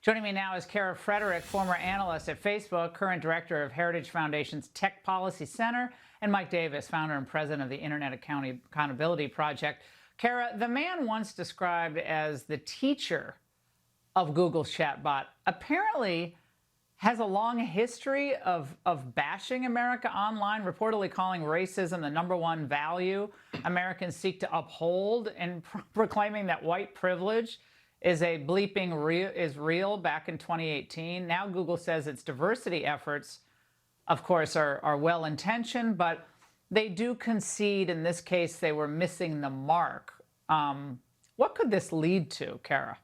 Joining me now is Kara Frederick, former analyst at Facebook, current director of Heritage Foundation's Tech Policy Center, and Mike Davis, founder and president of the Internet Accountability Project. Kara, the man once described as the teacher of Google's chatbot apparently has a long history of bashing America online, reportedly calling racism the #1 value Americans seek to uphold, and proclaiming that white privilege is real back in 2018. Now Google says its diversity efforts, of course, are well-intentioned, but they do concede in this case they were missing the mark. What could this lead to, Kara?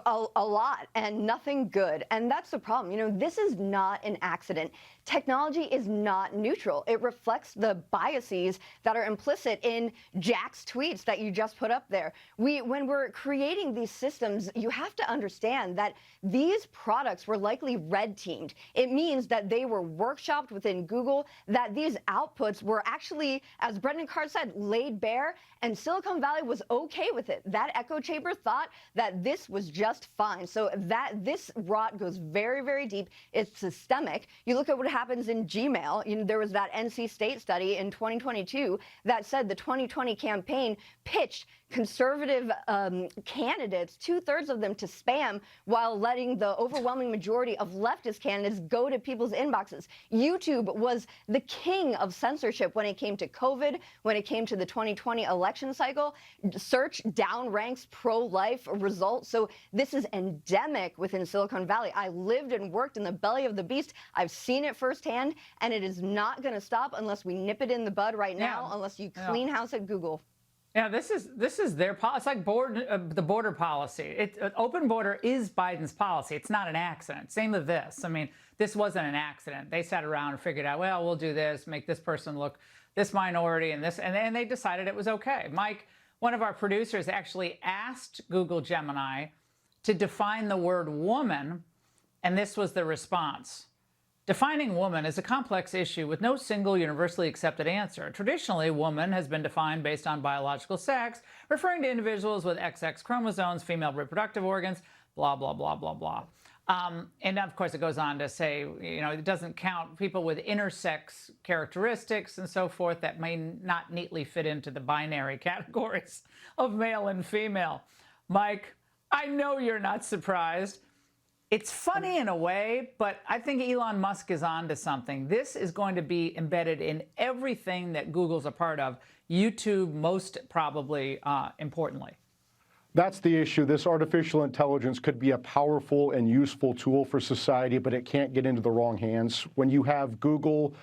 A lot, and nothing good. And that's the problem. You know, this is not an accident. Technology is not neutral. It reflects the biases that are implicit in Jack's tweets that you just put up there. When we're creating these systems, you have to understand that these products were likely red teamed. It means that they were workshopped within Google, that these outputs were actually, as Brendan Carr said, laid bare, and Silicon Valley was okay with it. That echo chamber thought that this was just fine. So this rot goes very, very deep. It's systemic. You look at what happens in Gmail. You know, there was that NC State study in 2022 that said the 2020 campaign pitched conservative candidates, 2/3 of them, to spam, while letting the overwhelming majority of leftist candidates go to people's inboxes. YouTube was the king of censorship when it came to COVID, when it came to the 2020 election cycle. Search downranks pro-life results. So this is endemic within Silicon Valley. I lived and worked in the belly of the beast. I've seen it firsthand, and it is not going to stop unless we nip it in the bud right now, unless you clean house at Google. Yeah, this is their policy. It's like the border policy. Open border is Biden's policy. It's not an accident. Same with this. I mean, this wasn't an accident. They sat around and figured out, well, we'll do this, make this person look this minority and this, and then they decided it was okay. Mike, one of our producers, actually asked Google Gemini to define the word woman, and this was the response. Defining woman is a complex issue with no single universally accepted answer. Traditionally, woman has been defined based on biological sex, referring to individuals with XX chromosomes, female reproductive organs, blah, blah, blah, blah, blah. And of course, it goes on to say, you know, it doesn't count people with intersex characteristics and so forth that may not neatly fit into the binary categories of male and female. Mike, I know you're not surprised. It's funny in a way, but I think Elon Musk is onto something. This is going to be embedded in everything that Google's a part of, YouTube most probably, importantly. That's the issue. This artificial intelligence could be a powerful and useful tool for society, but it can't get into the wrong hands. When you have Google,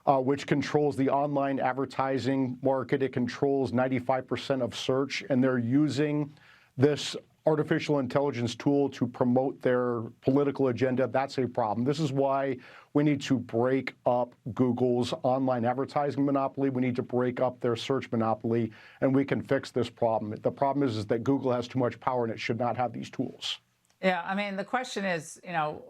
which controls the online advertising market, it controls 95% of search, and they're using this artificial intelligence tool to promote their political agenda, that's a problem. This is why we need to break up Google's online advertising monopoly. We need to break up their search monopoly, and we can fix this problem. The problem is that Google has too much power and it should not have these tools. Yeah, I mean, the question is, you know,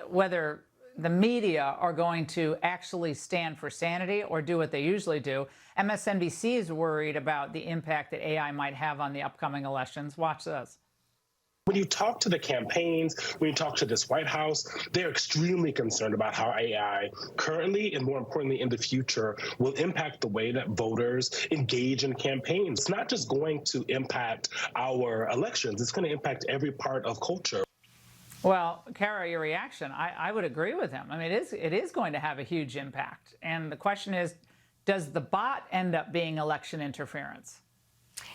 whether the media are going to actually stand for sanity or do what they usually do. MSNBC is worried about the impact that AI might have on the upcoming elections. Watch this. When you talk to the campaigns, when you talk to this White House, they're extremely concerned about how AI currently and more importantly in the future will impact the way that voters engage in campaigns. It's not just going to impact our elections, it's going to impact every part of culture. Well, Kara, your reaction, I would agree with him. I mean, it is going to have a huge impact. And the question is, does the bot end up being election interference?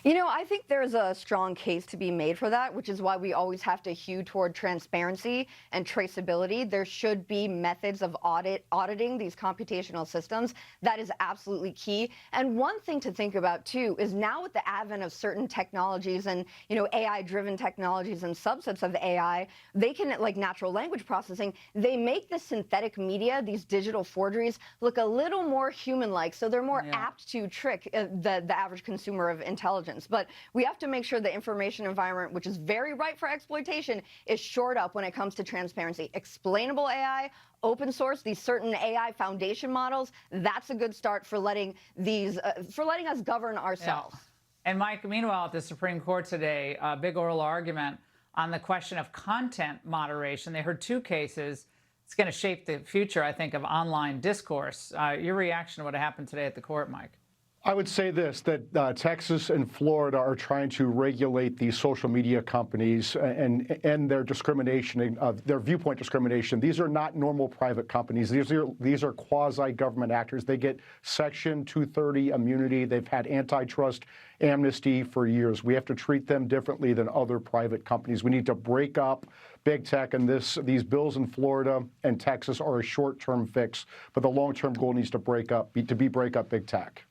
You know, I think there's a strong case to be made for that, which is why we always have to hew toward transparency and traceability. There should be methods of auditing these computational systems. That is absolutely key. And one thing to think about, too, is now with the advent of certain technologies and, you know, AI-driven technologies and subsets of AI, they can, like natural language processing, they make the synthetic media, these digital forgeries, look a little more human-like. So they're more apt to trick the average consumer of intelligence. But we have to make sure the information environment, which is very ripe for exploitation, is shored up when it comes to transparency. Explainable AI, open source, these certain AI foundation models, that's a good start for letting these, for letting us govern ourselves. Yeah. And Mike, meanwhile, at the Supreme Court today, big oral argument on the question of content moderation. They heard 2 cases. It's going to shape the future, I think, of online discourse. Your reaction to what happened today at the court, Mike? I would say this, that Texas and Florida are trying to regulate these social media companies and their discrimination, their viewpoint discrimination. These are not normal private companies. These are quasi-government actors. They get Section 230 immunity. They've had antitrust amnesty for years. We have to treat them differently than other private companies. We need to break up big tech, and these bills in Florida and Texas are a short-term fix, but the long-term goal needs to break up big tech.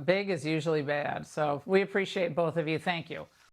Big is usually bad. So we appreciate both of you. Thank you.